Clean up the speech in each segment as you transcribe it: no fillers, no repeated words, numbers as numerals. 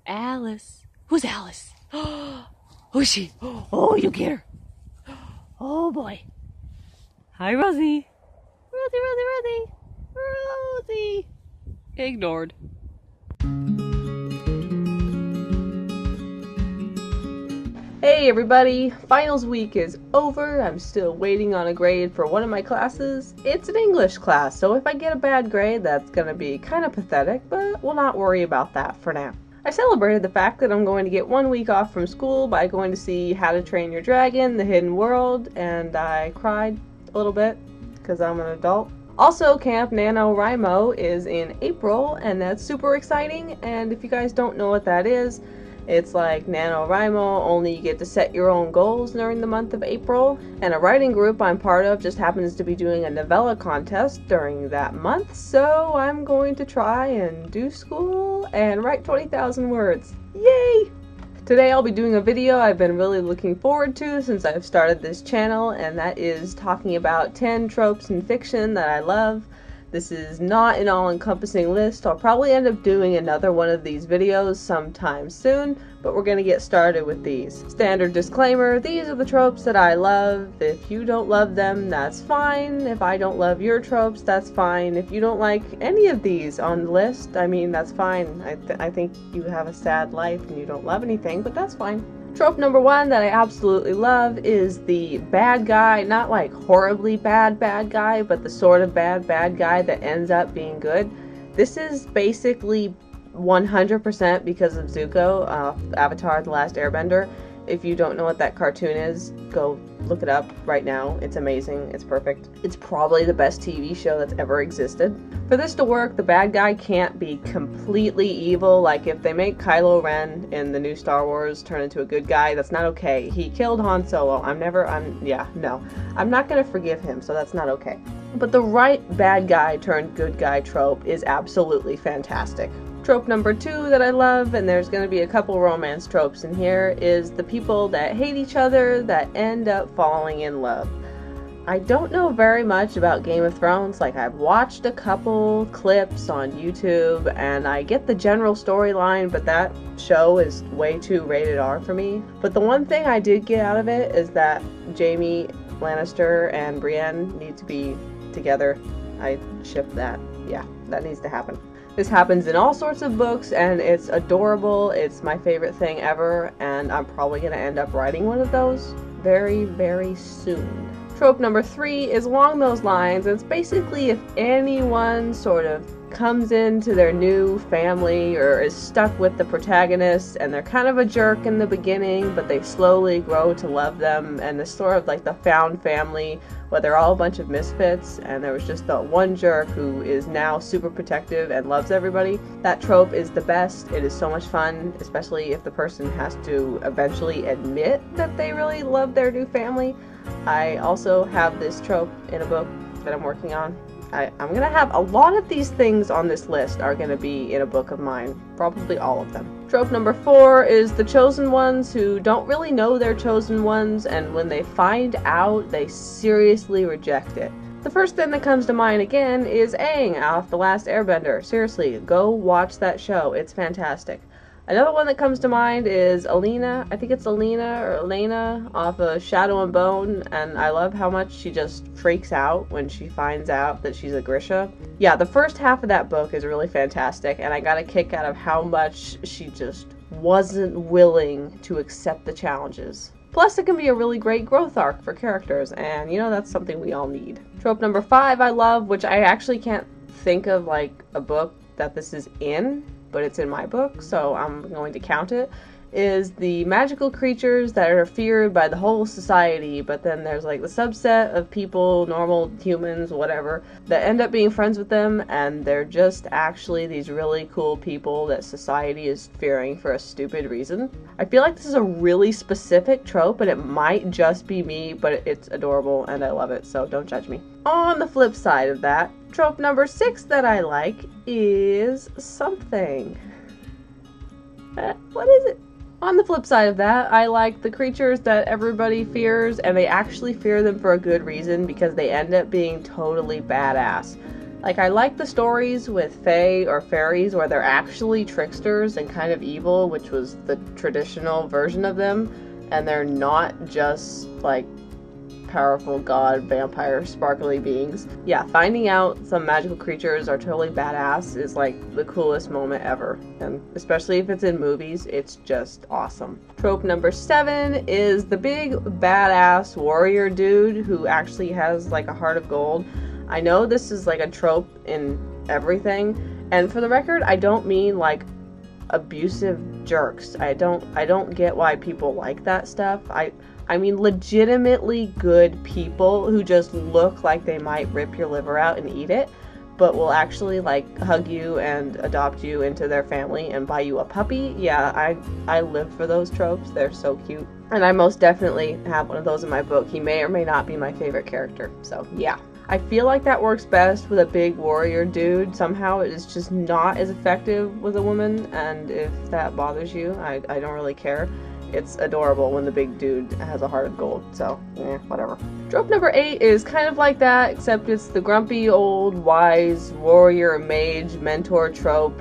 Alice. Who's Alice? Who's she? Oh, you get her. Oh boy. Hi, Rosie. Rosie. Ignored. Hey everybody, finals week is over. I'm still waiting on a grade for one of my classes. It's an English class, so if I get a bad grade, that's gonna be kind of pathetic, but we'll not worry about that for now. I celebrated the fact that I'm going to get 1 week off from school by going to see How to Train Your Dragon, The Hidden World, and I cried a little bit because I'm an adult. Also, Camp NaNoWriMo is in April, and that's super exciting, and if you guys don't know what that is, it's like NaNoWriMo, only you get to set your own goals during the month of April. And a writing group I'm part of just happens to be doing a novella contest during that month, so I'm going to try and do school and write 20,000 words. Yay! Today I'll be doing a video I've been really looking forward to since I've started this channel, and that is talking about 10 tropes in fiction that I love. This is not an all-encompassing list. I'll probably end up doing another one of these videos sometime soon, but we're gonna get started with these. Standard disclaimer, these are the tropes that I love. If you don't love them, that's fine. If I don't love your tropes, that's fine. If you don't like any of these on the list, I mean, that's fine. I think you have a sad life and you don't love anything, but that's fine. Trope number 1 that I absolutely love is the bad guy, not like horribly bad guy, but the sort of bad guy that ends up being good. This is basically 100% because of Zuko, Avatar: The Last Airbender. If you don't know what that cartoon is, go look it up right now. It's amazing. It's perfect. It's probably the best TV show that's ever existed. For this to work, the bad guy can't be completely evil. Like if they make Kylo Ren in the new Star Wars turn into a good guy, that's not okay. He killed Han Solo. I'm not gonna forgive him, so that's not okay. But the right bad guy turned good guy trope is absolutely fantastic. Trope number 2 that I love, and there's going to be a couple romance tropes in here, is the people that hate each other that end up falling in love. I don't know very much about Game of Thrones. Like, I've watched a couple clips on YouTube, and I get the general storyline, but that show is way too rated R for me. But the one thing I did get out of it is that Jaime Lannister and Brienne need to be together. I ship that. Yeah, that needs to happen. This happens in all sorts of books, and it's adorable. It's my favorite thing ever, and I'm probably going to end up writing one of those very, very soon. Trope number 3 is along those lines. It's basically if anyone sort of comes into their new family or is stuck with the protagonist and they're kind of a jerk in the beginning, but they slowly grow to love them, and it's sort of like the found family where they're all a bunch of misfits and there was just the one jerk who is now super protective and loves everybody. That trope is the best. It is so much fun, especially if the person has to eventually admit that they really love their new family. I also have this trope in a book that I'm working on. I'm going to have a lot of these things on this list are going to be in a book of mine. Probably all of them. Trope number 4 is the chosen ones who don't really know they're chosen ones, and when they find out, they seriously reject it. The first thing that comes to mind again is Aang off The Last Airbender. Seriously, go watch that show. It's fantastic. Another one that comes to mind is Alina. I think it's Alina or Elena off of Shadow and Bone, and I love how much she just freaks out when she finds out that she's a Grisha. Yeah, the first half of that book is really fantastic, and I got a kick out of how much she just wasn't willing to accept the challenges. Plus, it can be a really great growth arc for characters, and you know, that's something we all need. Trope number 5 I love, which I actually can't think of like a book that this is in, but it's in my book, so I'm going to count it, is the magical creatures that are feared by the whole society, but then there's like the subset of people, normal humans, whatever, that end up being friends with them, and they're just actually these really cool people that society is fearing for a stupid reason. I feel like this is a really specific trope, and it might just be me, but it's adorable, and I love it, so don't judge me. On the flip side of that, trope number 6 that I like is something. What is it? On the flip side of that, I like the creatures that everybody fears, and they actually fear them for a good reason because they end up being totally badass. Like, I like the stories with fae or fairies where they're actually tricksters and kind of evil, which was the traditional version of them, and they're not just, like, powerful god, vampire, sparkly beings. Yeah, finding out some magical creatures are totally badass is, like, the coolest moment ever, and especially if it's in movies, it's just awesome. Trope number 7 is the big, badass warrior dude who actually has, like, a heart of gold. I know this is like a trope in everything, and for the record, I don't mean like abusive jerks. I don't get why people like that stuff. I mean legitimately good people who just look like they might rip your liver out and eat it, but will actually like hug you and adopt you into their family and buy you a puppy. Yeah, I live for those tropes. They're so cute. And I most definitely have one of those in my book. He may or may not be my favorite character. So yeah. I feel like that works best with a big warrior dude. Somehow it is just not as effective with a woman, and if that bothers you, I don't really care. It's adorable when the big dude has a heart of gold, so whatever. Trope number 8 is kind of like that, except it's the grumpy old wise warrior mage mentor trope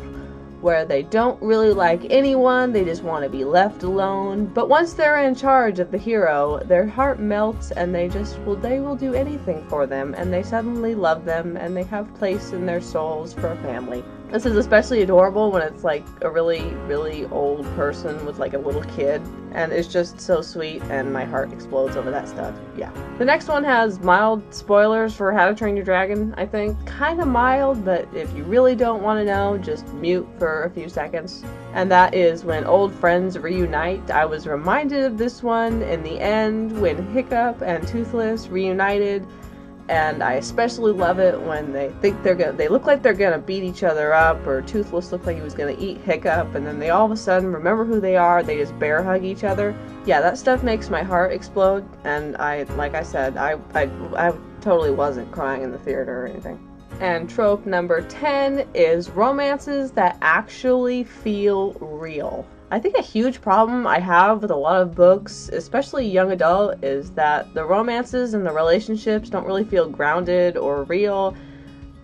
where they don't really like anyone, they just want to be left alone. But once they're in charge of the hero, their heart melts and they will do anything for them, and they suddenly love them and they have place in their souls for a family. This is especially adorable when it's like a really, really old person with like a little kid, and it's just so sweet and my heart explodes over that stuff. Yeah. The next one has mild spoilers for How to Train Your Dragon, I think. Kind of mild, but if you really don't want to know, just mute for a few seconds. And that is when old friends reunite. I was reminded of this one in the end when Hiccup and Toothless reunited. And I especially love it when they look like they're gonna beat each other up, or Toothless looked like he was gonna eat Hiccup, and then they all of a sudden remember who they are, they just bear hug each other. Yeah, that stuff makes my heart explode, and like I said, I totally wasn't crying in the theater or anything. And trope number 10 is romances that actually feel real. I think a huge problem I have with a lot of books, especially young adult, is that the romances and the relationships don't really feel grounded or real,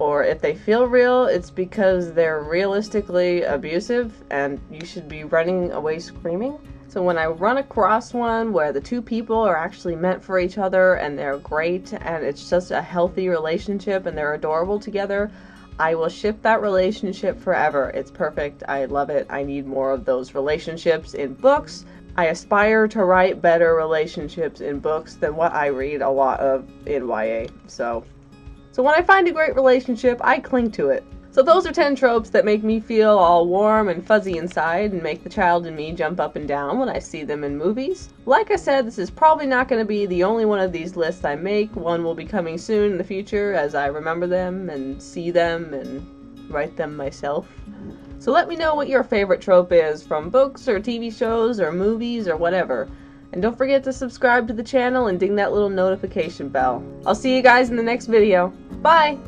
or if they feel real, it's because they're realistically abusive and you should be running away screaming. So when I run across one where the two people are actually meant for each other and they're great and it's just a healthy relationship and they're adorable together, I will ship that relationship forever. It's perfect. I love it. I need more of those relationships in books. I aspire to write better relationships in books than what I read a lot of in YA. So when I find a great relationship, I cling to it. So those are 10 tropes that make me feel all warm and fuzzy inside and make the child in me jump up and down when I see them in movies. Like I said, this is probably not going to be the only one of these lists I make. One will be coming soon in the future as I remember them and see them and write them myself. So let me know what your favorite trope is from books or TV shows or movies or whatever. And don't forget to subscribe to the channel and ding that little notification bell. I'll see you guys in the next video. Bye!